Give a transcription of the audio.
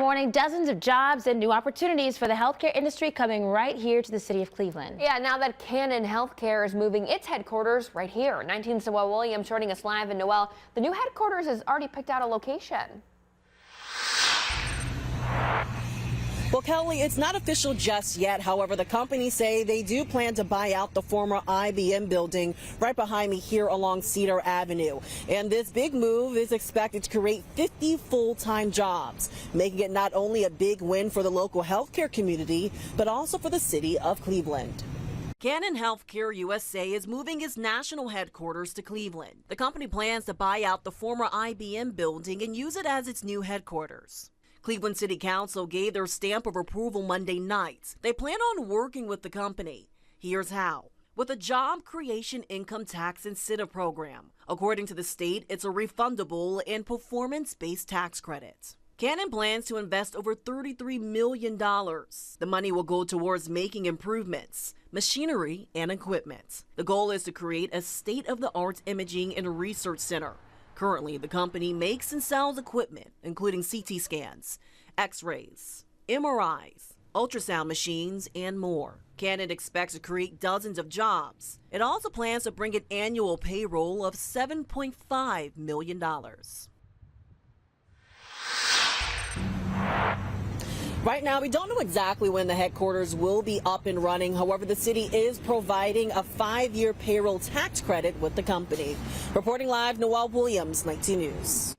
morning. Dozens of jobs and new opportunities for the healthcare industry coming right here to the city of Cleveland. Yeah, now that Canon Healthcare is moving its headquarters right here. 19 Sewell Williams joining us live. And Noel, the new headquarters has already picked out a location. Well, Kelly, it's not official just yet. However, the company say they do plan to buy out the former IBM building right behind me here along Cedar Avenue. And this big move is expected to create 50 full-time jobs, making it not only a big win for the local healthcare community, but also for the city of Cleveland. Canon Healthcare USA is moving its national headquarters to Cleveland. The company plans to buy out the former IBM building and use it as its new headquarters. Cleveland City Council gave their stamp of approval Monday night. They plan on working with the company. Here's how. With a job creation income tax incentive program. According to the state, it's a refundable and performance-based tax credit. Canon plans to invest over $33 million. The money will go towards making improvements, machinery, and equipment. The goal is to create a state-of-the-art imaging and research center. Currently, the company makes and sells equipment, including CT scans, X-rays, MRIs, ultrasound machines, and more. Canon expects to create dozens of jobs. It also plans to bring an annual payroll of $7.5 million. Right now, we don't know exactly when the headquarters will be up and running. However, the city is providing a 5-year payroll tax credit with the company. Reporting live, Noel Williams, 19 News.